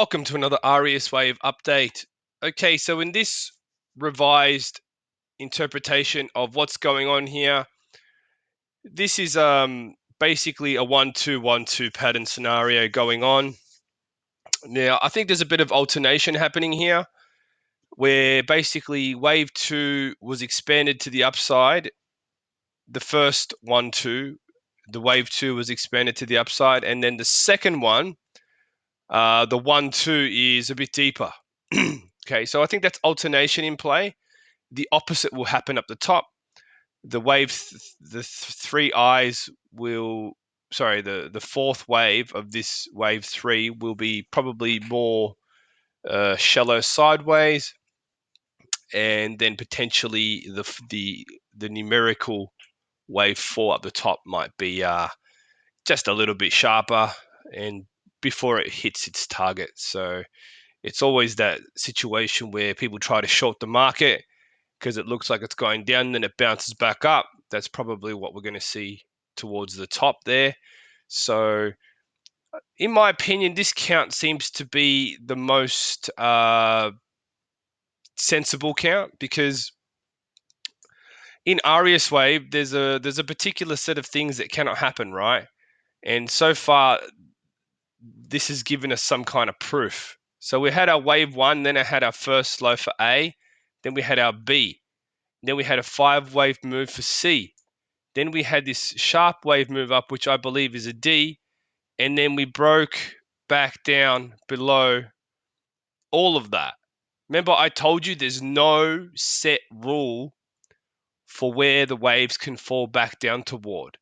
Welcome to another RES Wave update. Okay, so in this revised interpretation of what's going on here, this is basically a 1-2-1-2 pattern scenario going on. Now, I think there's a bit of alternation happening here where basically wave 2 was expanded to the upside. The first 1-2, the wave 2 was expanded to the upside, and then the second one, the 1-2 is a bit deeper. Okay, so I think that's alternation in play. The opposite will happen up the top. The three eyes will, sorry, the fourth wave of this wave 3 will be probably more shallow sideways, and then potentially the numerical wave 4 up the top might be just a little bit sharper and before it hits its target. So it's always that situation where people try to short the market because it looks like it's going down, then it bounces back up. That's probably what we're going to see towards the top there. So, in my opinion, this count seems to be the most sensible count because in Arias Wave, there's a particular set of things that cannot happen, right? And so far, this has given us some kind of proof. So we had our wave 1, then I had our first low for A, then we had our B, then we had a 5-wave move for C. Then we had this sharp wave move up, which I believe is a D, and then we broke back down below all of that. Remember, I told you there's no set rule for where the waves can fall back down toward.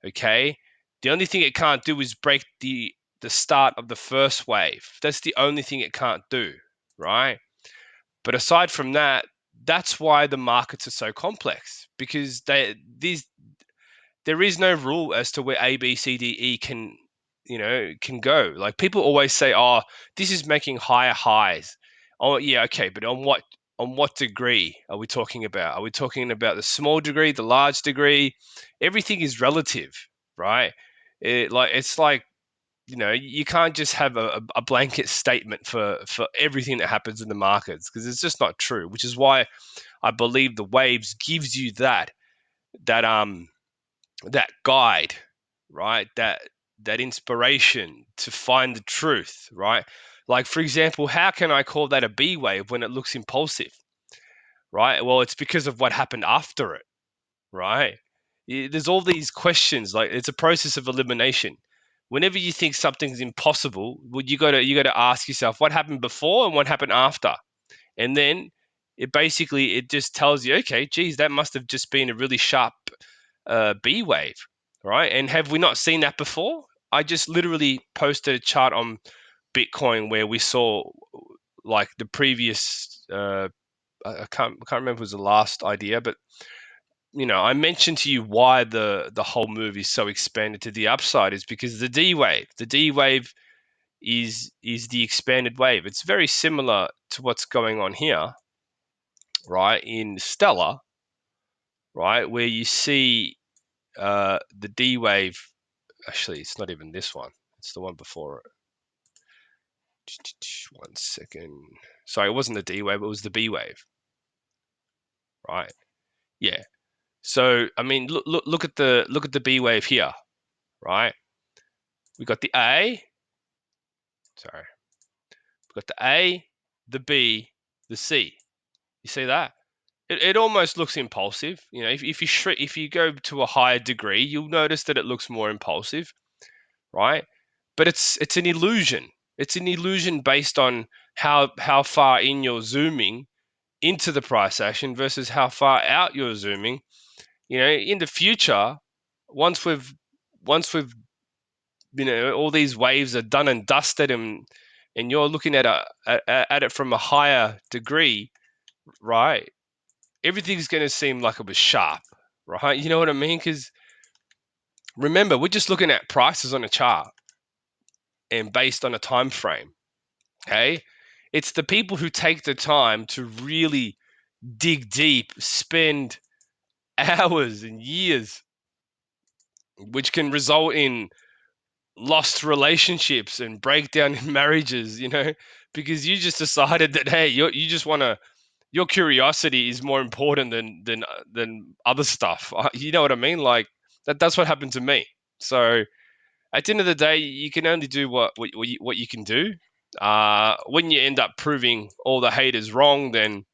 Okay? The only thing it can't do is break the start of the first wave. That's the only thing it can't do, right? But aside from that, that's why the markets are so complex because there is no rule as to where A, B, C, D, E can go. Like people always say, "Oh, this is making higher highs." Oh, yeah, okay, but on what degree are we talking about? Are we talking about the small degree, the large degree? Everything is relative, right? It's like you can't just have a blanket statement for everything that happens in the markets because it's just not true. Which is why I believe the waves gives you that that guide, right? That inspiration to find the truth, right? Like for example, how can I call that a B wave when it looks impulsive, right? Well, it's because of what happened after it, right? There's all these questions. Like it's a process of elimination. Whenever you think something's impossible, well, you got to ask yourself what happened before and what happened after, and then it just tells you, okay, geez, that must have just been a really sharp B wave, right? And have we not seen that before? I just literally posted a chart on Bitcoin where we saw like the previous. I can't remember if it was the last idea, but I mentioned to you why the whole move is so expanded to the upside is because the D wave. The D wave is the expanded wave. It's very similar to what's going on here, right? In Stellar, right, where you see the D wave. Actually, it's not even this one. It's the one before it. 1 second. Sorry, it wasn't the D wave. It was the B wave, right? Yeah. So I mean, look at the B wave here, right? We got the A. Sorry, we got the A, the B, the C. You see that? It almost looks impulsive. If you go to a higher degree, you'll notice that it looks more impulsive, right? But it's an illusion. It's an illusion based on how far in you're zooming into the price action versus how far out you're zooming. In the future, once we've all these waves are done and dusted, and you're looking at it from a higher degree, right? Everything's going to seem like it was sharp, right? You know what I mean? Because remember, we're just looking at prices on a chart and based on a time frame. Okay, it's the people who take the time to really dig deep, spend hours and years, which can result in lost relationships and breakdown in marriages, because you just decided that, hey, you just want to, your curiosity is more important than other stuff. You know what I mean? Like that's what happened to me. So at the end of the day, you can only do what you can do. When you end up proving all the haters wrong, then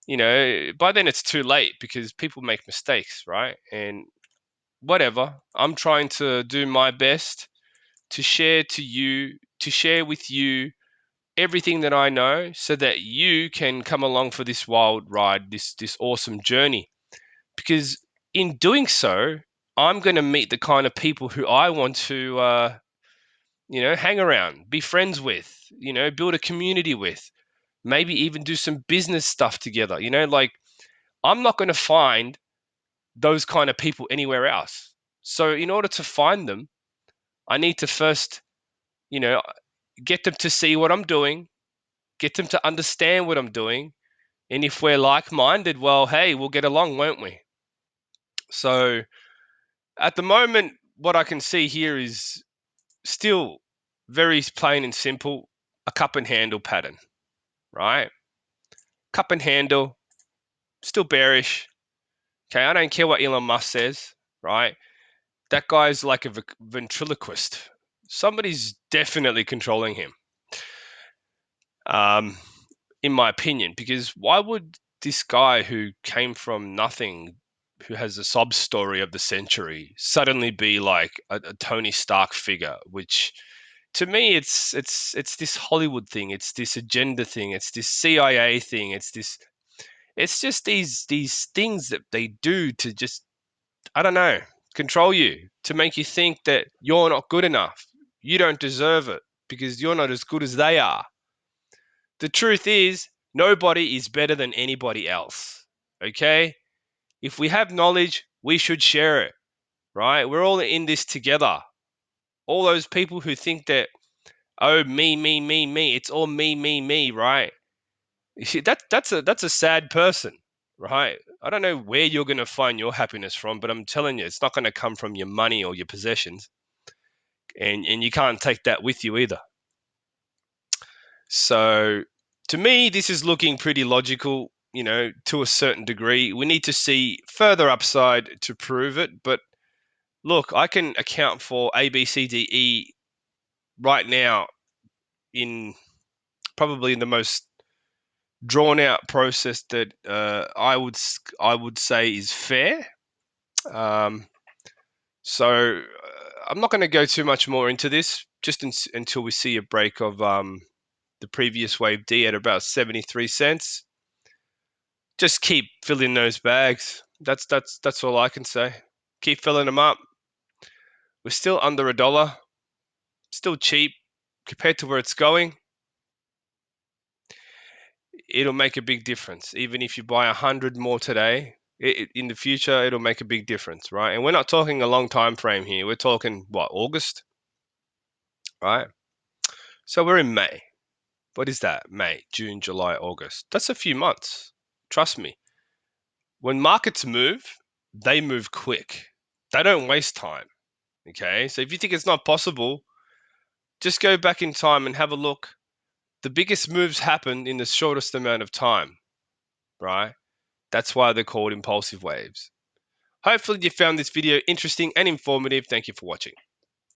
by then it's too late because people make mistakes, right? And whatever, I'm trying to do my best to share with you everything that I know so that you can come along for this wild ride, this awesome journey. Because in doing so, I'm going to meet the kind of people who I want to, hang around, be friends with, build a community with, maybe even do some business stuff together. Like I'm not going to find those kind of people anywhere else. So in order to find them, I need to first, you know, get them to see what I'm doing, get them to understand what I'm doing. And if we're like minded, well, hey, we'll get along, won't we? So at the moment, what I can see here is still very plain and simple, a cup and handle pattern, right? Cup and handle, still bearish. Okay, I don't care what Elon Musk says, right? That guy's like a ventriloquist. Somebody's definitely controlling him, um, in my opinion, because why would this guy who came from nothing, who has a sob story of the century, suddenly be like a Tony Stark figure? Which to me, it's this Hollywood thing, it's this agenda thing, it's this CIA thing, it's just these things that they do to just, I don't know, control you, to make you think that you're not good enough. You don't deserve it because you're not as good as they are. The truth is, nobody is better than anybody else. Okay? If we have knowledge, we should share it, right? We're all in this together. All those people who think that, oh, me, it's all me, right? That's a sad person, right? I don't know where you're going to find your happiness from, but I'm telling you, it's not going to come from your money or your possessions, and you can't take that with you either. So, to me, this is looking pretty logical, to a certain degree. We need to see further upside to prove it, but look, I can account for A, B, C, D, E right now in probably in the most drawn out process that I would say is fair. Um, so I'm not going to go too much more into this, just until we see a break of the previous wave D at about 73 cents. Just keep filling those bags. That's all I can say. Keep filling them up. We're still under $1, still cheap compared to where it's going. It'll make a big difference. Even if you buy 100 more today, in the future, it'll make a big difference, right? And we're not talking a long time frame here. We're talking what, August, right? So we're in May. What is that? May, June, July, August. That's a few months. Trust me. When markets move, they move quick. They don't waste time. Okay. So if you think it's not possible, just go back in time and have a look. The biggest moves happen in the shortest amount of time, right? That's why they're called impulsive waves. Hopefully you found this video interesting and informative. Thank you for watching.